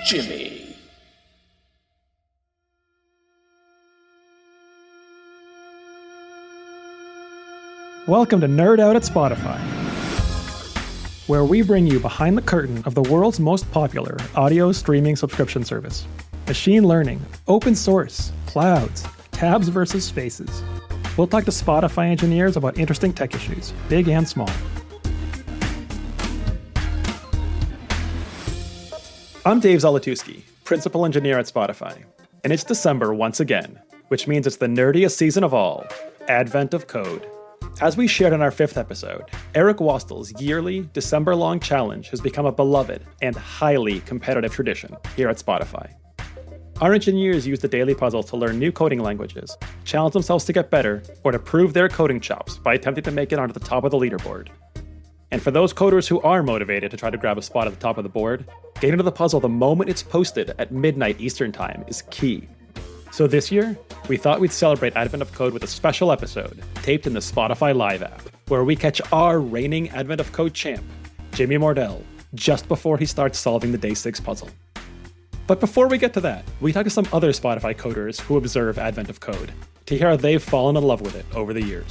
Jimmy. Welcome to Nerd Out at Spotify, where we bring you behind the curtain of the world's most popular audio streaming subscription service. Machine learning, open source, clouds, tabs versus spaces. We'll talk to Spotify engineers about interesting tech issues, big and small. I'm Dave Zalatuski, principal engineer at Spotify, and it's December once again, which means it's the nerdiest season of all, Advent of Code. As we shared in our 5th episode, Eric Wastel's yearly, December-long challenge has become a beloved and highly competitive tradition here at Spotify. Our engineers use the daily puzzle to learn new coding languages, challenge themselves to get better, or to prove their coding chops by attempting to make it onto the top of the leaderboard. And for those coders who are motivated to try to grab a spot at the top of the board, getting to the puzzle the moment it's posted at midnight Eastern Time is key. So this year, we thought we'd celebrate Advent of Code with a special episode taped in the Spotify Live app, where we catch our reigning Advent of Code champ, Jimmy Mordell, just before he starts solving the Day 6 puzzle. But before we get to that, we talk to some other Spotify coders who observe Advent of Code to hear how they've fallen in love with it over the years.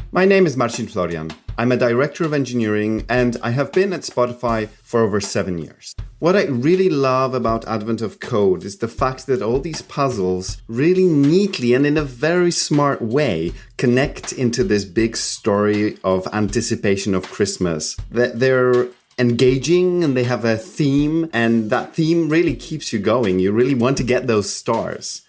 My name is Marcin Florian. I'm a director of engineering and I have been at Spotify for over 7 years. What I really love about Advent of Code is the fact that all these puzzles really neatly and in a very smart way connect into this big story of anticipation of Christmas. That they're engaging and they have a theme, and that theme really keeps you going. You really want to get those stars.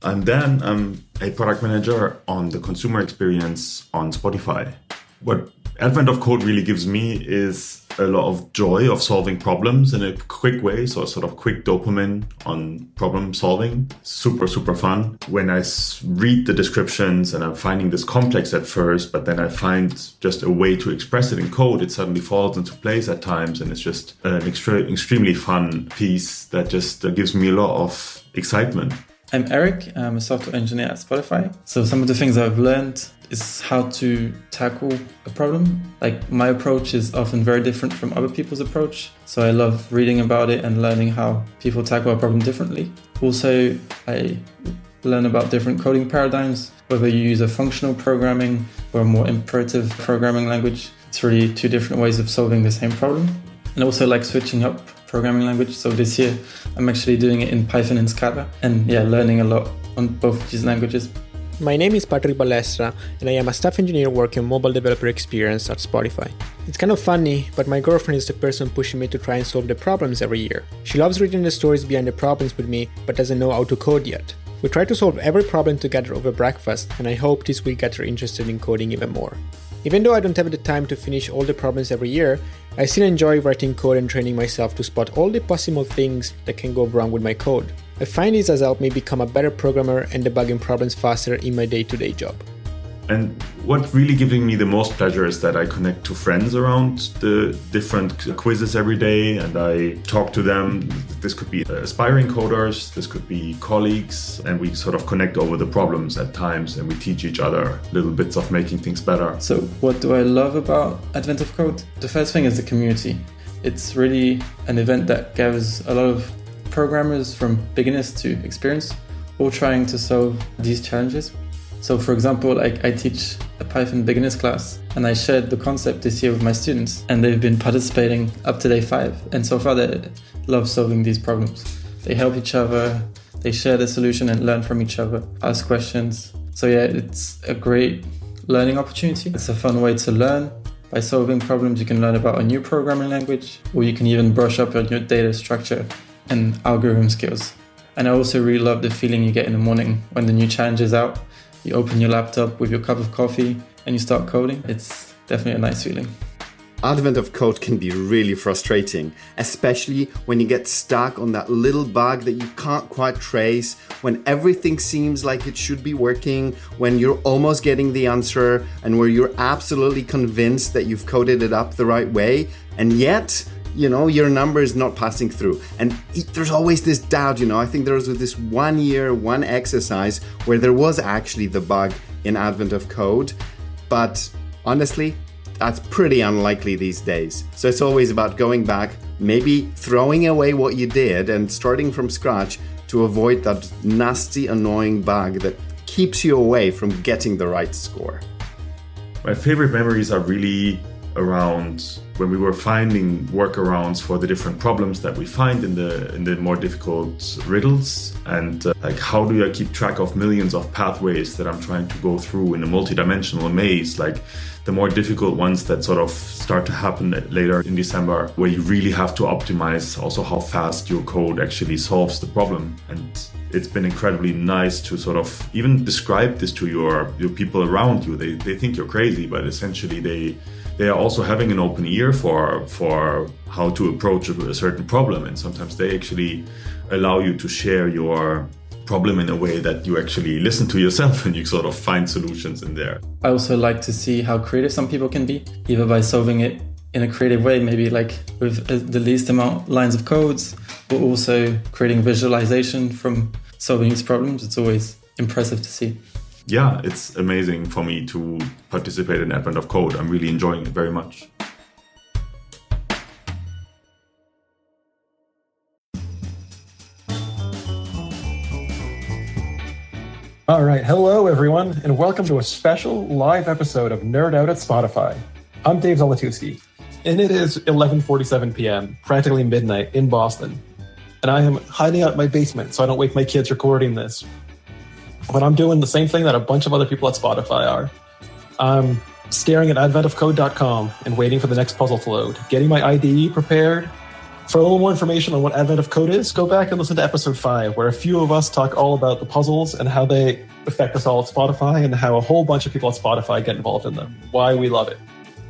I'm Dan. I'm a product manager on the consumer experience on Spotify. What Advent of Code really gives me is a lot of joy of solving problems in a quick way. So sort of quick dopamine on problem solving. Super, super fun. When I read the descriptions and I'm finding this complex at first, but then I find just a way to express it in code, it suddenly falls into place at times. And it's just an extremely fun piece that just gives me a lot of excitement. I'm Eric. I'm a software engineer at Spotify. So some of the things I've learned is how to tackle a problem. Like, my approach is often very different from other people's approach. So I love reading about it and learning how people tackle a problem differently. Also, I learn about different coding paradigms, whether you use a functional programming or a more imperative programming language. It's really two different ways of solving the same problem. And also like switching up programming language. So this year, I'm actually doing it in Python and Scala, and learning a lot on both of these languages. My name is Patrick Balestra, and I am a staff engineer working on mobile developer experience at Spotify. It's kind of funny, but my girlfriend is the person pushing me to try and solve the problems every year. She loves reading the stories behind the problems with me, but doesn't know how to code yet. We try to solve every problem together over breakfast, and I hope this will get her interested in coding even more. Even though I don't have the time to finish all the problems every year, I still enjoy writing code and training myself to spot all the possible things that can go wrong with my code. I find this has helped me become a better programmer and debugging problems faster in my day-to-day job. And what really giving me the most pleasure is that I connect to friends around the different quizzes every day, and I talk to them. This could be aspiring coders, this could be colleagues, and we sort of connect over the problems at times, and we teach each other little bits of making things better. So what do I love about Advent of Code? The first thing is the community. It's really an event that gathers a lot of programmers from beginners to experienced, all trying to solve these challenges. So for example, I teach a Python beginners class, and I shared the concept this year with my students, and they've been participating up to day 5. And so far they love solving these problems. They help each other, they share the solution and learn from each other, ask questions. So it's a great learning opportunity. It's a fun way to learn. By solving problems, you can learn about a new programming language, or you can even brush up on your data structure and algorithm skills. And I also really love the feeling you get in the morning when the new challenge is out. You open your laptop with your cup of coffee and you start coding. It's definitely a nice feeling. Advent of Code can be really frustrating, especially when you get stuck on that little bug that you can't quite trace, when everything seems like it should be working, when you're almost getting the answer, and where you're absolutely convinced that you've coded it up the right way, and yet, your number is not passing through. And there's always this doubt, I think there was this 1 year, one exercise where there was actually the bug in Advent of Code, but honestly, That's pretty unlikely these days. So it's always about going back, maybe throwing away what you did and starting from scratch to avoid that nasty, annoying bug that keeps you away from getting the right score. My favorite memories are really around when we were finding workarounds for the different problems that we find in the more difficult riddles, and like how do I keep track of millions of pathways that I'm trying to go through in a multi-dimensional maze, like the more difficult ones that sort of start to happen later in December, where you really have to optimize also how fast your code actually solves the problem. And it's been incredibly nice to sort of even describe this to your people around you. They think you're crazy, but essentially they are also having an open ear for how to approach a certain problem. And sometimes they actually allow you to share your problem in a way that you actually listen to yourself and you sort of find solutions in there. I also like to see how creative some people can be, either by solving it in a creative way, maybe like with the least amount lines of codes, but also creating visualization from solving these problems. It's always impressive to see. Yeah, it's amazing for me to participate in Advent of Code. I'm really enjoying it very much. All right, hello everyone, and welcome to a special live episode of Nerd Out at Spotify. I'm Dave Zalatuski, and it is 11:47 p.m., practically midnight in Boston. And I am hiding out in my basement so I don't wake my kids recording this. But I'm doing the same thing that a bunch of other people at Spotify are. I'm staring at adventofcode.com and waiting for the next puzzle to load, getting my IDE prepared. For a little more information on what Advent of Code is, go back and listen to episode 5, where a few of us talk all about the puzzles and how they affect us all at Spotify and how a whole bunch of people at Spotify get involved in them, why we love it.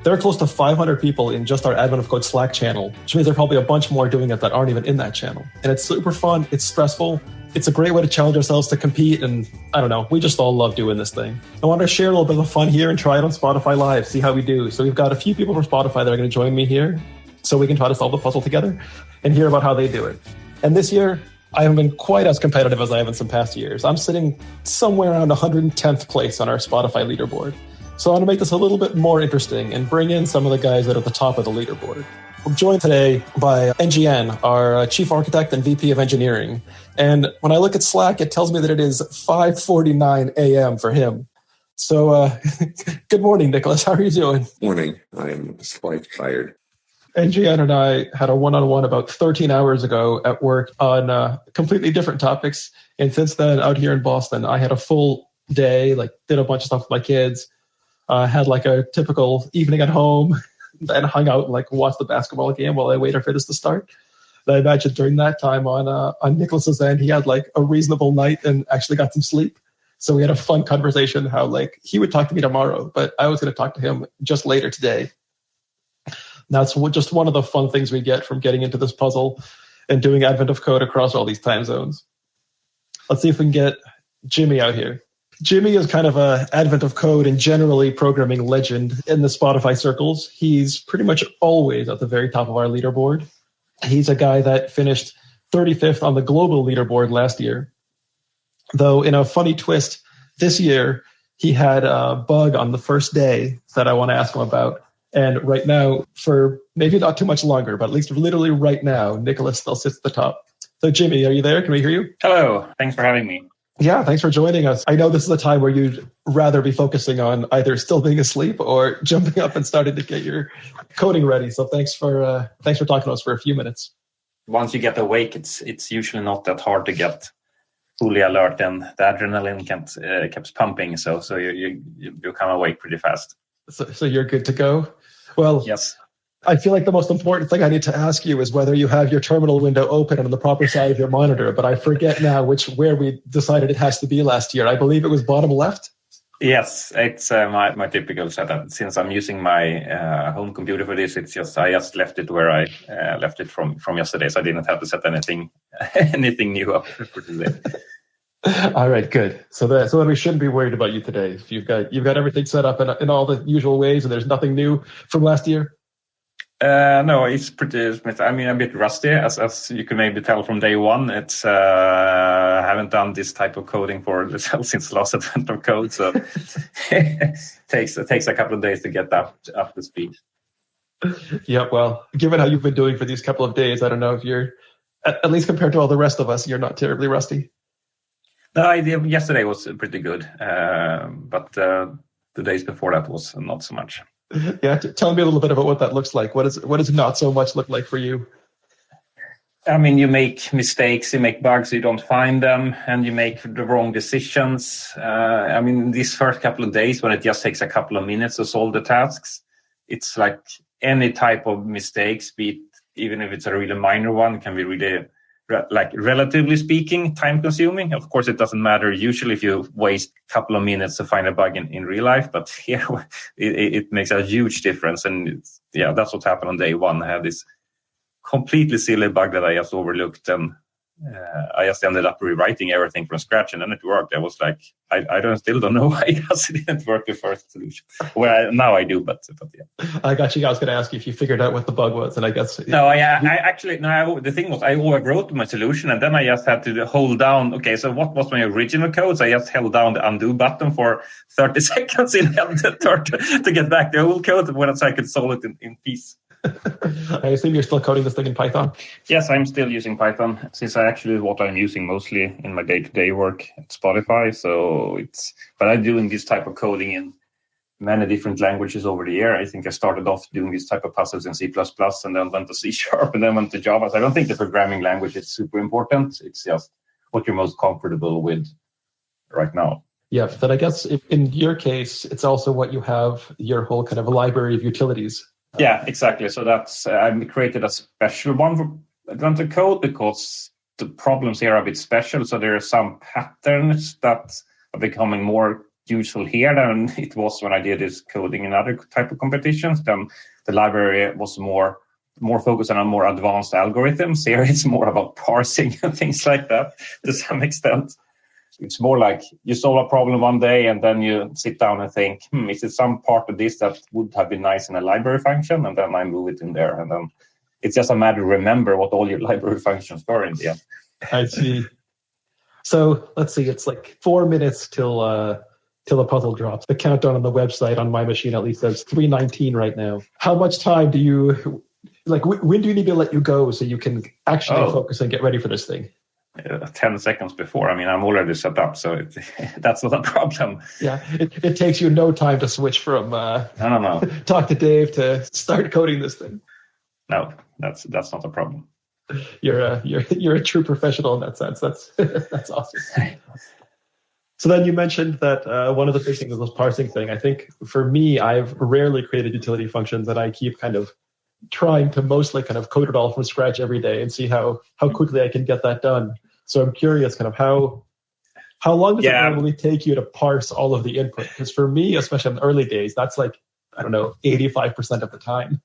There are close to 500 people in just our Advent of Code Slack channel, which means there are probably a bunch more doing it that aren't even in that channel. And it's super fun, it's stressful, it's a great way to challenge ourselves to compete, and I don't know, we just all love doing this thing. I want to share a little bit of fun here and try it on Spotify Live, see how we do. So we've got a few people from Spotify that are going to join me here, so we can try to solve the puzzle together and hear about how they do it. And this year, I haven't been quite as competitive as I have in some past years. I'm sitting somewhere around 110th place on our Spotify leaderboard. So I want to make this a little bit more interesting and bring in some of the guys that are at the top of the leaderboard. I'm joined today by NGN, our Chief Architect and VP of Engineering. And when I look at Slack, it tells me that it is 5:49 a.m. for him. So good morning, Nicholas. How are you doing? Morning. I am quite tired. NGN and I had a one-on-one about 13 hours ago at work on completely different topics. And since then, out here in Boston, I had a full day, did a bunch of stuff with my kids, had a typical evening at home, and hung out and watched the basketball game while I waited for this to start. And I imagine during that time on Nicholas's end, he had a reasonable night and actually got some sleep. So we had a fun conversation how he would talk to me tomorrow, but I was going to talk to him just later today. That's just one of the fun things we get from getting into this puzzle and doing Advent of Code across all these time zones. Let's see if we can get Jimmy out here. Jimmy is kind of a Advent of Code and generally programming legend in the Spotify circles. He's pretty much always at the very top of our leaderboard. He's a guy that finished 35th on the global leaderboard last year. Though in a funny twist, this year he had a bug on the first day that I want to ask him about. And right now, for maybe not too much longer, but at least literally right now, Nicholas still sits at the top. So Jimmy, are you there? Can we hear you? Hello. Thanks for having me. Yeah, thanks for joining us. I know this is a time where you'd rather be focusing on either still being asleep or jumping up and starting to get your coding ready. So thanks for talking to us for a few minutes. Once you get awake, it's usually not that hard to get fully alert, and the adrenaline keeps pumping. So you come awake pretty fast. So you're good to go? Well, yes. I feel like the most important thing I need to ask you is whether you have your terminal window open on the proper side of your monitor, but I forget now where we decided it has to be last year. I believe it was bottom left? Yes, it's my typical setup. Since I'm using my home computer for this, I just left it where I left it from yesterday, so I didn't have to set anything new up for today. All right, good. So then we shouldn't be worried about you today. If you've got everything set up in all the usual ways, and there's nothing new from last year. No, it's pretty. I mean, a bit rusty, as you can maybe tell from day one. It's I haven't done this type of coding since last Advent of Code, so it takes a couple of days to get up to speed. Yeah, well, given how you've been doing for these couple of days, I don't know if you're, at least compared to all the rest of us, you're not terribly rusty. No, yesterday was pretty good, but the days before that was not so much. Yeah, tell me a little bit about what that looks like. What does not so much look like for you? I mean, you make mistakes, you make bugs, you don't find them, and you make the wrong decisions. I mean, these first couple of days when it just takes a couple of minutes to solve the tasks, it's like any type of mistakes, even if it's a really minor one, can be really, relatively speaking, time consuming. Of course, it doesn't matter usually if you waste a couple of minutes to find a bug in real life, but here it makes a huge difference. And that's what happened on day one. I had this completely silly bug that I just overlooked, and I just ended up rewriting everything from scratch, and then it worked. I was like, I still don't know why it didn't work the first solution. Well, now I do, but yeah. I got you. I was going to ask you if you figured out what the bug was, and I guess no. The thing was, I overwrote my solution, and then I just had to hold down. Okay, so what was my original code? So I just held down the undo button for 30 seconds in Editor to get back the old code, so I could solve it in peace. I assume you're still coding this thing in Python? Yes, I'm still using Python, since what I'm using mostly in my day-to-day work at Spotify. But I'm doing this type of coding in many different languages over the year. I think I started off doing this type of puzzles in C++, and then went to C# and then went to Java. So I don't think the programming language is super important. It's just what you're most comfortable with right now. Yeah, but I guess in your case, it's also what you have, your whole kind of library of utilities. Yeah, exactly. So that's I created a special one for Advent of Code because the problems here are a bit special. So there are some patterns that are becoming more useful here than it was when I did this coding in other type of competitions. Then the library was more focused on more advanced algorithms. Here it's more about parsing and things like that to some extent. It's more like you solve a problem one day and then you sit down and think, is it some part of this that would have been nice in a library function? And then I move it in there. And then it's just a matter of remember what all your library functions were in the end. I see. So let's see, it's like 4 minutes till the puzzle drops. The countdown on the website on my machine at least says 3:19 right now. How much time do you, when do you need to let you go so you can actually focus and get ready for this thing? 10 seconds before. I mean, I'm already set up, so that's not a problem. Yeah, it takes you no time to switch from no. talk to Dave to start coding this thing. No, that's not a problem. You're a true professional in that sense. That's awesome. So then you mentioned that one of the big things was parsing thing. I think for me, I've rarely created utility functions, and I keep kind of trying to mostly kind of code it all from scratch every day and see how quickly I can get that done. So I'm curious kind of how long does it normally take you to parse all of the input? Because for me, especially in the early days, that's 85% of the time.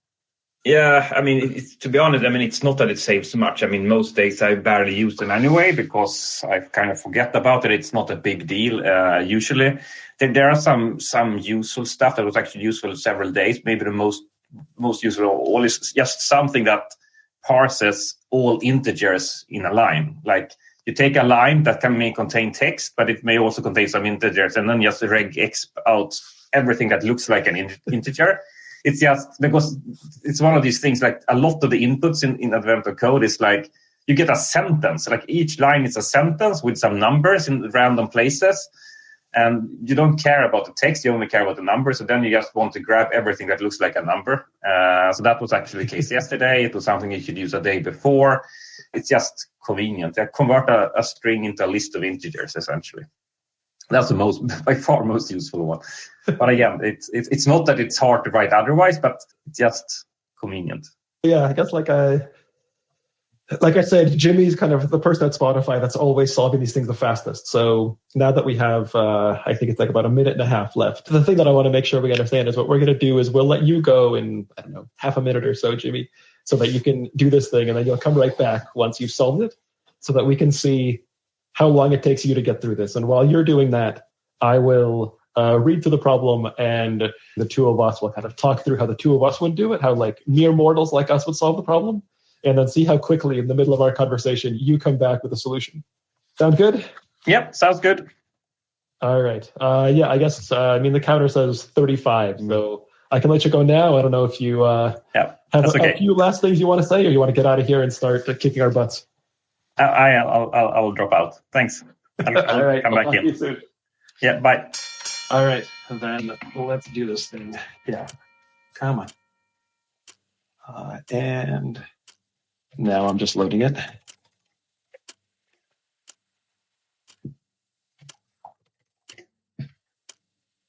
Yeah, I mean, to be honest, it's not that it saves much. I mean, most days I barely use them anyway because I kind of forget about it. It's not a big deal usually. There are some useful stuff that was actually useful several days. Maybe the most useful of all is just something that parses all integers in a line. Like you take a line that may contain text, but it may also contain some integers, and then just regexp out everything that looks like an integer. It's just because it's one of these things, like a lot of the inputs in Advent of Code is like you get a sentence. Like each line is a sentence with some numbers in random places. And you don't care about the text, you only care about the numbers. So then you just want to grab everything that looks like a number. So that was actually the case yesterday. It was something you should use a day before. It's just convenient. They convert a string into a list of integers, essentially. That's the by far most useful one. But again, it's not that it's hard to write otherwise, but it's just convenient. Yeah, I guess like I said, Jimmy's kind of the person at Spotify that's always solving these things the fastest. So now that we have, I think it's like about a minute and a half left. The thing that I want to make sure we understand is what we're going to do is we'll let you go in, I don't know, half a minute or so, Jimmy, so that you can do this thing. And then you'll come right back once you've solved it so that we can see how long it takes you to get through this. And while you're doing that, I will read through the problem, and the two of us will kind of talk through how the two of us would do it, how like mere mortals like us would solve the problem, and then see how quickly in the middle of our conversation you come back with a solution. Sound good? Yep, sounds good. All right. I guess, the counter says 35, so I can let you go now. I don't know if you have a few last things you want to say, or you want to get out of here and start kicking our butts. I'll drop out. Thanks. I'll All right. come back in. Soon. Yeah, bye. All right. And then let's do this thing. Yeah. Come on. And now I'm just loading it.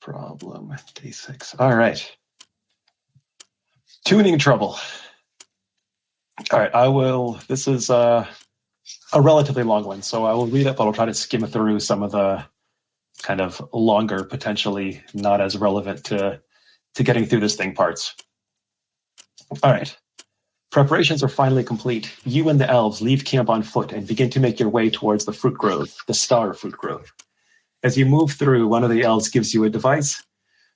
Problem day 6. All right. Tuning trouble. All right. This is a relatively long one, so I will read it, but I'll try to skim through some of the kind of longer, potentially not as relevant to getting through this thing parts. All right. Preparations are finally complete. You and the elves leave camp on foot and begin to make your way towards the fruit grove, the Star Fruit Grove. As you move through, one of the elves gives you a device.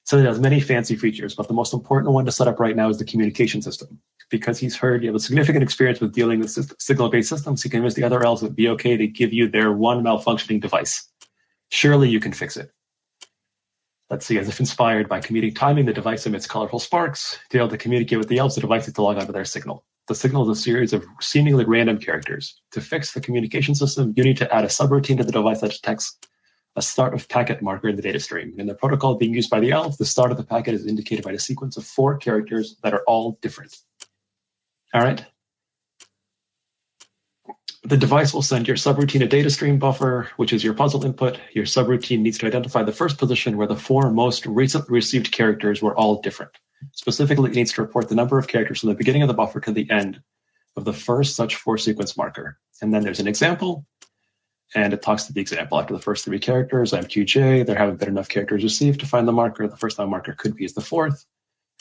So it has many fancy features, but the most important one to set up right now is the communication system. Because he's heard you have a significant experience with dealing with signal-based systems, he convinced the other elves it would be okay to give you their one malfunctioning device. Surely you can fix it. Let's see, as if inspired by comedic timing, the device emits colorful sparks. To be able to communicate with the elves, the device is to log onto their signal. The signal is a series of seemingly random characters. To fix the communication system, you need to add a subroutine to the device that detects a start of packet marker in the data stream. In the protocol being used by the elves, the start of the packet is indicated by a sequence of 4 characters that are all different. All right. The device will send your subroutine a data stream buffer, which is your puzzle input. Your subroutine needs to identify the first position where the 4 most recently received characters were all different. Specifically, it needs to report the number of characters from the beginning of the buffer to the end of the first such 4 sequence marker. And then there's an example, and it talks to the example. After the first 3 characters, MQJ, there haven't been enough characters received to find the marker. The first time marker could be as the 4th.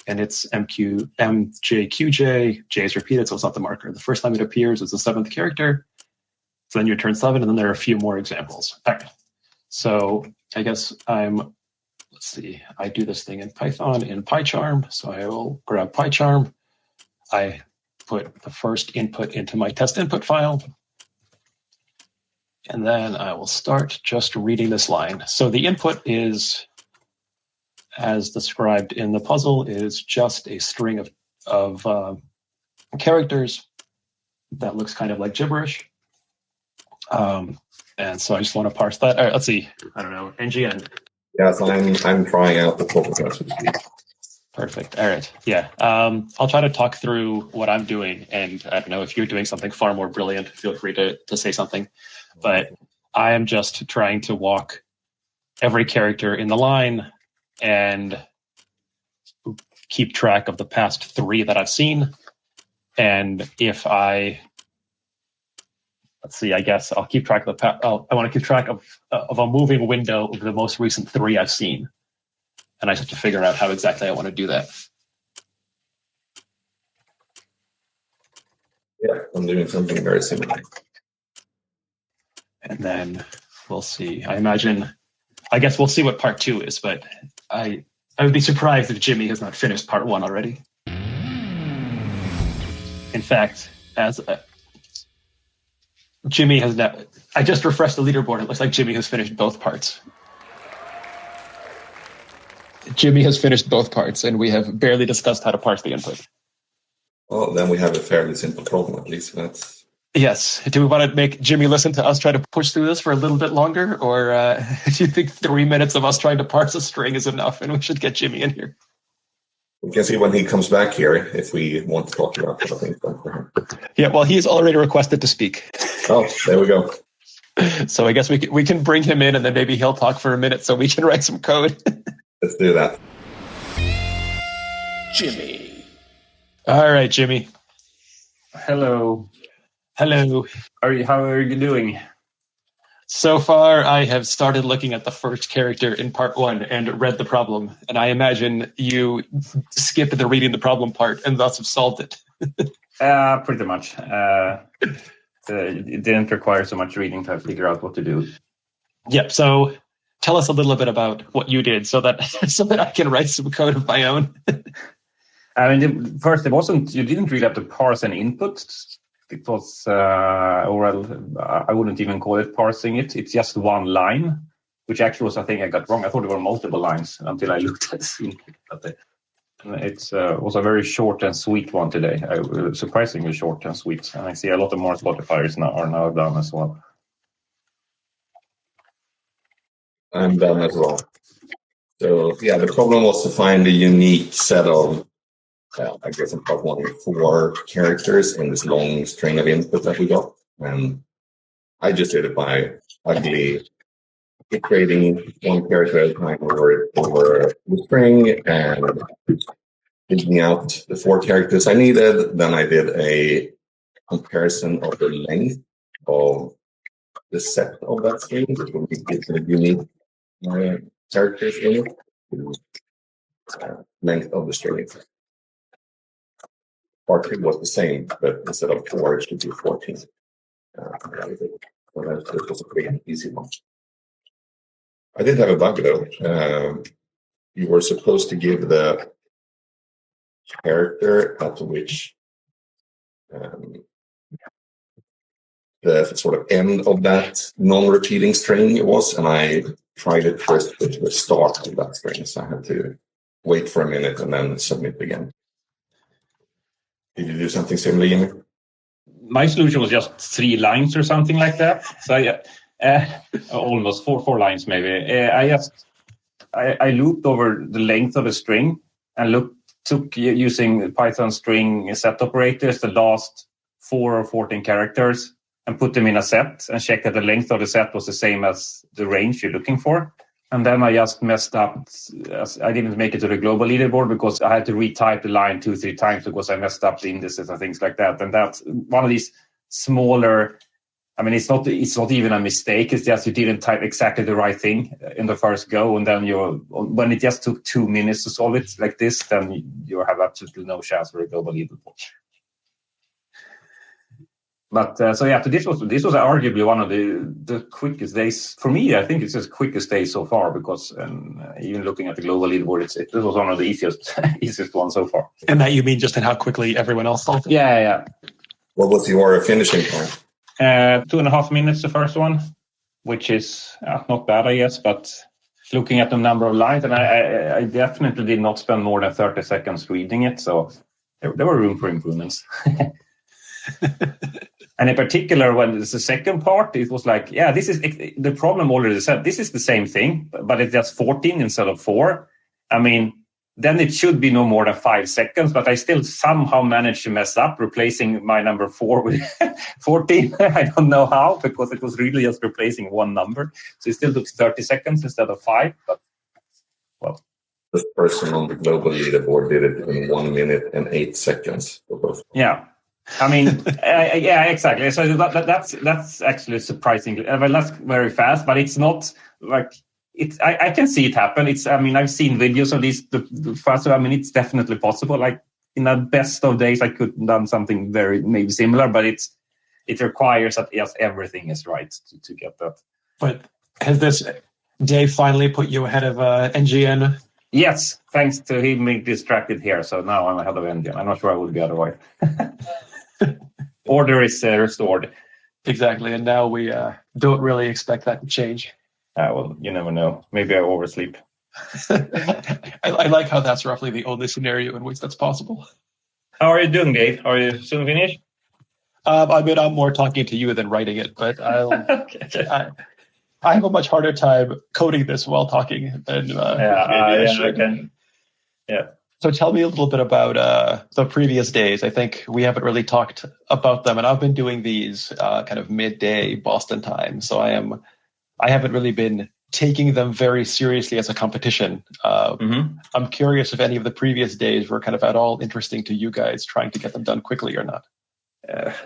And it's MJQJ, J is repeated, so it's not the marker. The first time it appears is the 7th character. So then you turn 7, and then there are a few more examples. All right. So I guess let's see, I do this thing in Python in PyCharm. So I will grab PyCharm. I put the first input into my test input file. And then I will start just reading this line. So the input is, as described in the puzzle, is just a string of characters that looks kind of like gibberish. And so I just want to parse that. All right, let's see. I don't know. NGN. Yes, I'm trying out the focus as we speak. Perfect. All right. Yeah. I'll try to talk through what I'm doing. And I don't know, if you're doing something far more brilliant, feel free to say something. But I am just trying to walk every character in the line and keep track of the past 3 that I've seen. And if let's see, I guess I'll keep track of I want to keep track of a moving window of the most recent 3 I've seen. And I just have to figure out how exactly I want to do that. Yeah, I'm doing something very similar. And then we'll see. I guess we'll see what part 2 is, but I would be surprised if Jimmy has not finished part 1 already. In fact, Jimmy has now, I just refreshed the leaderboard. It looks like Jimmy has finished both parts. Jimmy has finished both parts, and we have barely discussed how to parse the input. Well, then we have a fairly simple problem, at least. That's... Yes. Do we want to make Jimmy listen to us try to push through this for a little bit longer? Or do you think 3 minutes of us trying to parse a string is enough and we should get Jimmy in here? We can see when he comes back here if we want to talk about something for him. Yeah, well, he's already requested to speak. Oh, there we go. So I guess we can bring him in, and then maybe he'll talk for a minute so we can write some code. Let's do that. Jimmy. All right, Jimmy. Hello. Hello. How are you doing? So far, I have started looking at the first character in part 1 and read the problem. And I imagine you skipped the reading the problem part and thus have solved it. Pretty much. It didn't require so much reading to figure out what to do. Yep. So tell us a little bit about what you did so that I can write some code of my own. I mean, first, you didn't really have to parse any input. It was, I wouldn't even call it parsing it. It's just one line, which actually was, I think I got wrong. I thought there were multiple lines until I looked at the scene. But it was a very short and sweet one today. Surprisingly short and sweet. And I see a lot of more Spotifyers are now done as well. I'm done as well. So yeah, the problem was to find a unique set of, I guess I'm probably wanting 4 characters in this long string of input that we got. And I just did it by ugly creating one character at a time over the string and digging out the 4 characters I needed. Then I did a comparison of the length of the set of that string, which will give the unique characters in it. Length of the string. Part 3 was the same, but instead of 4, it should be 14. So that was a pretty easy one. I did have a bug though. You were supposed to give the character at which the sort of end of that non-repeating string was, and I tried it first with the start of that string, so I had to wait for a minute and then submit again. Did you do something similar, Jimmy? My solution was just 3 lines or something like that. So almost four lines maybe. I looped over the length of the string and took using Python string set operators the last 4 or 14 characters and put them in a set and checked that the length of the set was the same as the range you're looking for. And then I just messed up. I didn't make it to the global leaderboard because I had to retype the line 2-3 times because I messed up the indices and things like that. And that's one of these smaller. I mean, it's not even a mistake. It's just you didn't type exactly the right thing in the first go, and then when it just took 2 minutes to solve it like this, then you have absolutely no chance for a global leaderboard. But so this was arguably one of the quickest days for me. I think it's the quickest day so far because even looking at the global leaderboard, this was one of the easiest ones so far. And that you mean just in how quickly everyone else solved it? Yeah. What was your finishing time? 2.5 minutes the first one, which is not bad, I guess. But looking at the number of lines, and I definitely did not spend more than 30 seconds reading it, so there were room for improvements. And in particular, when it's the second part, it was like, this is the problem already said. This is the same thing, but it's just 14 instead of 4. I mean, then it should be no more than 5 seconds, but I still somehow managed to mess up, replacing my number 4 with 14. I don't know how, because it was really just replacing one number. So it still took 30 seconds instead of 5, but well. This person on the global leaderboard did it in 1 minute and 8 seconds for both. Yeah. I mean, exactly. So that's actually surprisingly. Well, that's very fast, but it's not like it's. I can see it happen. I've seen videos of these. The faster. I mean, it's definitely possible. Like in the best of days, I could have done something very maybe similar, but it requires that everything is right to get that. But has this day finally put you ahead of NGN? Yes, thanks to him being distracted here. So now I'm ahead of NGN. I'm not sure I would be otherwise. Order is restored. Exactly, and now we don't really expect that to change. Well, you never know. Maybe I oversleep. I like how that's roughly the only scenario in which that's possible. How are you doing, Dave? Are you soon finished? I'm more talking to you than writing it, but I have a much harder time coding this while talking than okay. Yeah. So tell me a little bit about the previous days. I think we haven't really talked about them, and I've been doing these kind of midday Boston time. So I haven't really been taking them very seriously as a competition. I'm curious if any of the previous days were kind of at all interesting to you guys, trying to get them done quickly or not.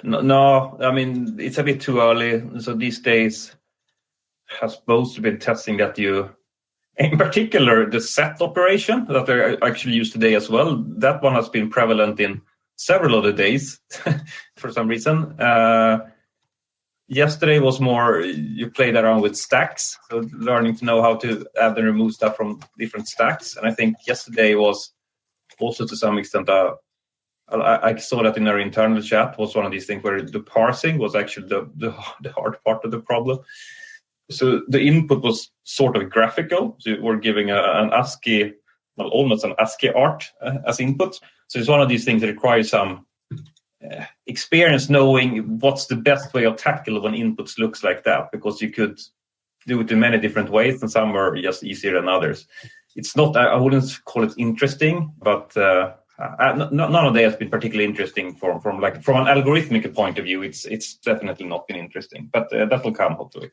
No, I mean, it's a bit too early. So these days has mostly been testing that in particular, the set operation that I actually use today as well, that one has been prevalent in several of the days for some reason. yesterday was more you played around with stacks, so learning to know how to add and remove stuff from different stacks. And I think yesterday was also to some extent I saw that in our internal chat was one of these things where the parsing was actually the hard part of the problem. So the input was sort of graphical. So we're giving an ASCII, well, almost an ASCII art as input. So it's one of these things that requires some experience knowing what's the best way of tackle when inputs looks like that, because you could do it in many different ways and some are just easier than others. It's not, I wouldn't call it interesting, but none of that has been particularly interesting from an algorithmic point of view. It's definitely not been interesting, but that will come hopefully.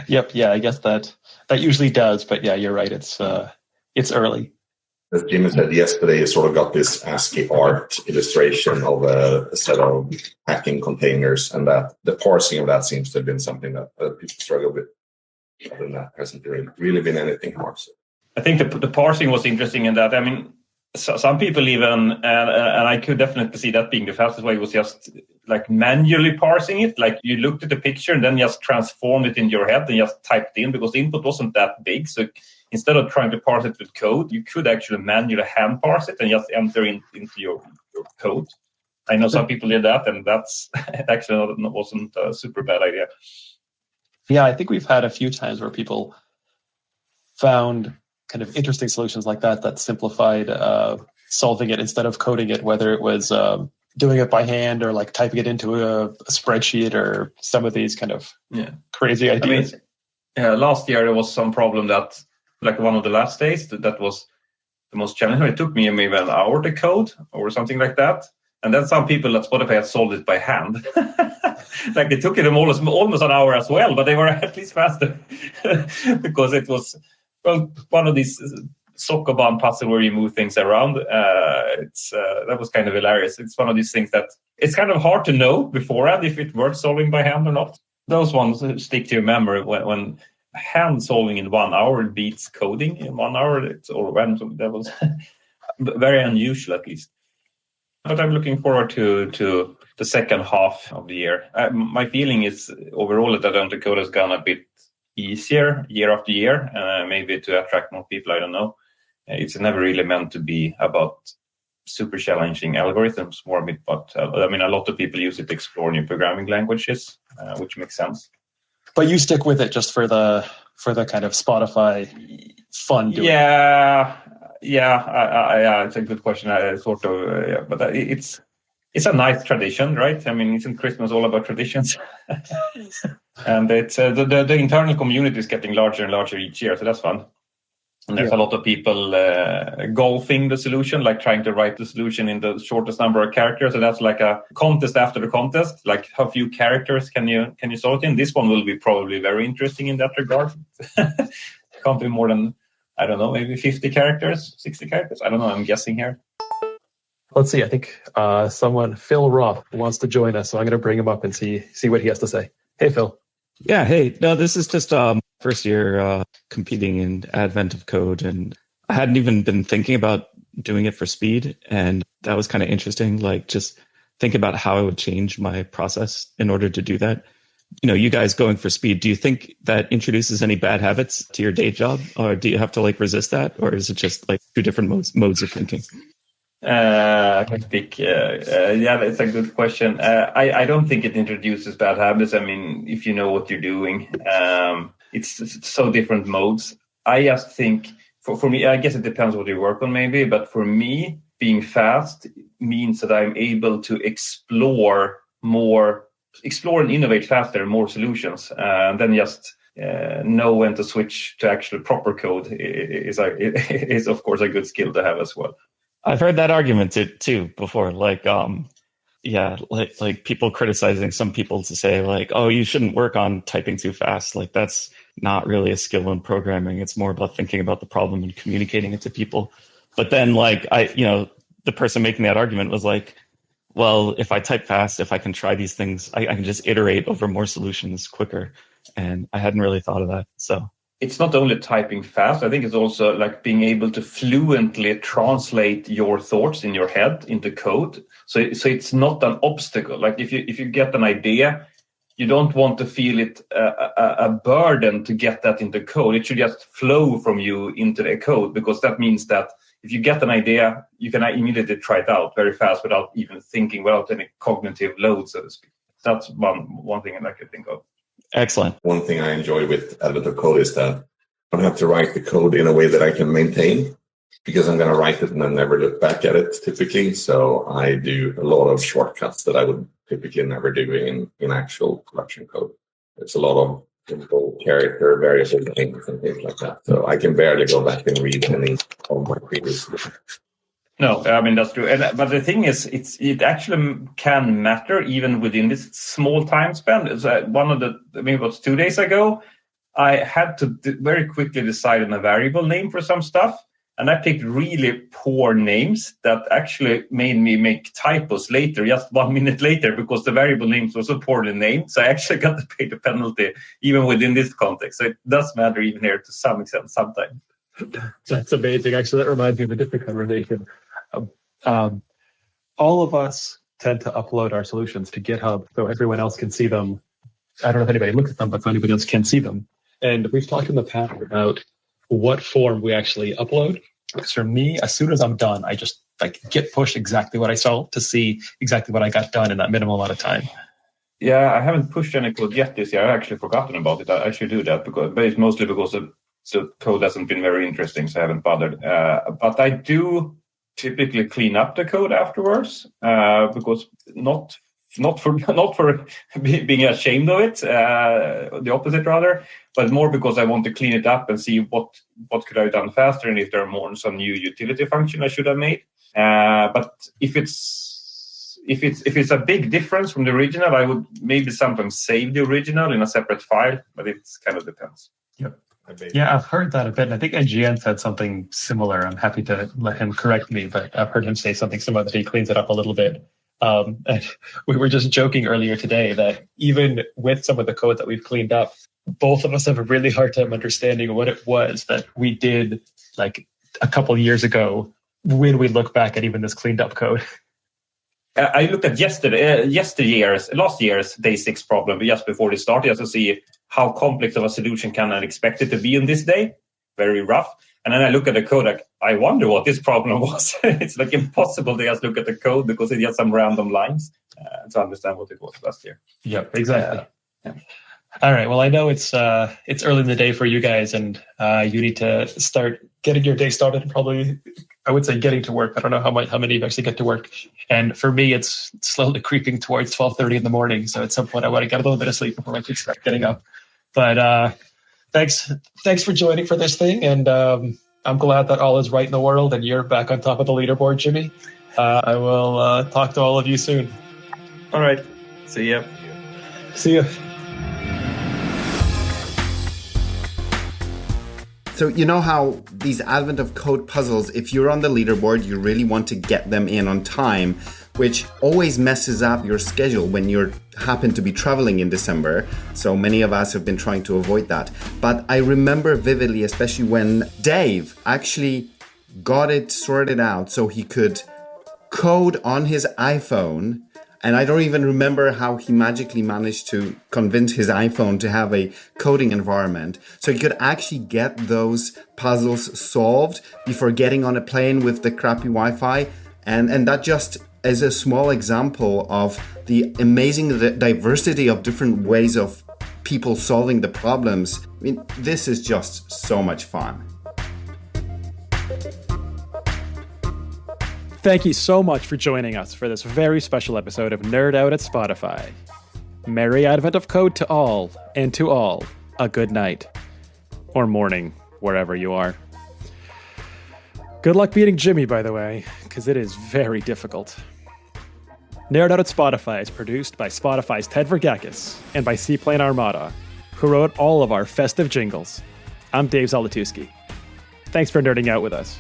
Yep. Yeah, I guess that usually does. But yeah, you're right. It's early. As Jimmy said yesterday, you sort of got this ASCII art illustration of a set of hacking containers, and that the parsing of that seems to have been something that people struggle with. Other than that, hasn't really been anything hard. So. I think the parsing was interesting in that. I mean, some people even, and I could definitely see that being the fastest way, was just like manually parsing it. Like you looked at the picture and then just transformed it in your head and just typed in, because the input wasn't that big. So instead of trying to parse it with code, you could actually manually hand parse it and just enter into your code. I know some people did that, and that's actually wasn't a super bad idea. Yeah, I think we've had a few times where people found kind of interesting solutions like that simplified solving it instead of coding it, whether it was doing it by hand or like typing it into a spreadsheet or some of these kind of crazy ideas. I mean, last year there was some problem that, like one of the last days, that was the most challenging. It took me maybe an hour to code or something like that. And then some people at Spotify had solved it by hand. Like it took them almost an hour as well, but they were at least faster because it was one of these Sokoban puzzle where you move things around. That was kind of hilarious. It's one of these things that it's kind of hard to know beforehand if it works solving by hand or not. Those ones stick to your memory when hand solving in 1 hour beats coding in 1 hour. That was very unusual, at least. But I'm looking forward to the second half of the year. My feeling is overall that Advent Code has gone a bit easier year after year, maybe to attract more people. I don't know. It's never really meant to be about super challenging algorithms, more a bit, but a lot of people use it to explore new programming languages, which makes sense. But you stick with it just for the kind of Spotify fun. Yeah, it's a good question. But it's a nice tradition, right? I mean, isn't Christmas all about traditions? And it's the internal community is getting larger and larger each year, so that's fun. And there's a lot of people golfing the solution, like trying to write the solution in the shortest number of characters. So that's like a contest after the contest, like how few characters can you solve it in? This one will be probably very interesting in that regard. Can't be more than, I don't know, maybe 50 characters, 60 characters. I don't know. I'm guessing here. Let's see. I think someone, Phil Roth, wants to join us. So I'm going to bring him up and see what he has to say. Hey, Phil. Yeah. Hey, no, this is just first year competing in Advent of Code. And I hadn't even been thinking about doing it for speed. And that was kind of interesting. Like just think about how I would change my process in order to do that. You know, you guys going for speed, do you think that introduces any bad habits to your day job? Or do you have to like resist that? Or is it just like two different modes of thinking? I can speak. Yeah, that's a good question. I don't think it introduces bad habits. I mean, if you know what you're doing, it's so different modes. I just think for me, I guess it depends what you work on maybe, but for me, being fast means that I'm able to explore and innovate faster, more solutions, and then just know when to switch to actual proper code is of course a good skill to have as well. I've heard that argument too before. Like, like people criticizing some people to say like, oh, you shouldn't work on typing too fast. Like that's not really a skill in programming. It's more about thinking about the problem and communicating it to people. But then like the person making that argument was like, well, if I type fast, if I can try these things, I can just iterate over more solutions quicker. And I hadn't really thought of that. So it's not only typing fast. I think it's also like being able to fluently translate your thoughts in your head into code. So it's not an obstacle. Like if you get an idea, you don't want to feel it a burden to get that into code. It should just flow from you into the code, because that means that if you get an idea, you can immediately try it out very fast without even thinking, without any cognitive load, so to speak. That's one thing I could think of. Excellent. One thing I enjoy with Advent of Code is that I don't have to write the code in a way that I can maintain, because I'm going to write it and then never look back at it typically. So I do a lot of shortcuts that I would typically never do in actual production code. There's a lot of simple character variable names and things like that. So I can barely go back and read any of my previous. No, I mean, that's true. But the thing is, it actually can matter even within this small time span. So maybe it was 2 days ago, I had to very quickly decide on a variable name for some stuff. And I picked really poor names that actually made me make typos later, just 1 minute later, because the variable names were so poorly named. So I actually got to pay the penalty even within this context. So it does matter even here to some extent sometimes. That's amazing. Actually, that reminds me of a different conversation. All of us tend to upload our solutions to GitHub so everyone else can see them. I don't know if anybody looks at them, but so anybody else can see them. And we've talked in the past about what form we actually upload. Because for me, as soon as I'm done, I just git push exactly what I saw to see exactly what I got done in that minimal amount of time. Yeah, I haven't pushed any code yet this year. I've actually forgotten about it. I should do that, but it's mostly because the code hasn't been very interesting, so I haven't bothered. But I do typically clean up the code afterwards, because not for being ashamed of it, the opposite rather, but more because I want to clean it up and see what could I have done faster, and if there are some new utility function I should have made. But if it's a big difference from the original, I would maybe sometimes save the original in a separate file, but it kind of depends. Yep. Yeah, I've heard that a bit. And I think NGN said something similar. I'm happy to let him correct me, but I've heard him say something similar, that he cleans it up a little bit. And we were just joking earlier today that even with some of the code that we've cleaned up, both of us have a really hard time understanding what it was that we did like a couple years ago when we look back at even this cleaned up code. I looked at last year's day 6 problem just before it started, just to see how complex of a solution can I expect it to be in this day. Very rough. And then I look at the code, like, I wonder what this problem was. It's like impossible to just look at the code because it's just some random lines to understand what it was last year. Yep, exactly. Yeah. All right. Well, I know it's early in the day for you guys, and you need to start getting your day started. And probably, I would say, getting to work. I don't know how many of you actually get to work. And for me, it's slowly creeping towards 12:30 in the morning. So at some point, I want to get a little bit of sleep before I can start getting up. But thanks for joining for this thing, and I'm glad that all is right in the world, and you're back on top of the leaderboard, Jimmy. I will talk to all of you soon. All right. See ya. See ya. So you know how these Advent of Code puzzles, if you're on the leaderboard, you really want to get them in on time, which always messes up your schedule when you happen to be traveling in December. So many of us have been trying to avoid that. But I remember vividly, especially when Dave actually got it sorted out so he could code on his iPhone. And I don't even remember how he magically managed to convince his iPhone to have a coding environment. So he could actually get those puzzles solved before getting on a plane with the crappy Wi-Fi. And that just is a small example of the amazing diversity of different ways of people solving the problems. I mean, this is just so much fun. Thank you so much for joining us for this very special episode of Nerd Out at Spotify. Merry Advent of Code to all, and to all, a good night. Or morning, wherever you are. Good luck beating Jimmy, by the way, because it is very difficult. Nerd Out at Spotify is produced by Spotify's Ted Vergakis and by Seaplane Armada, who wrote all of our festive jingles. I'm Dave Zolotuski. Thanks for nerding out with us.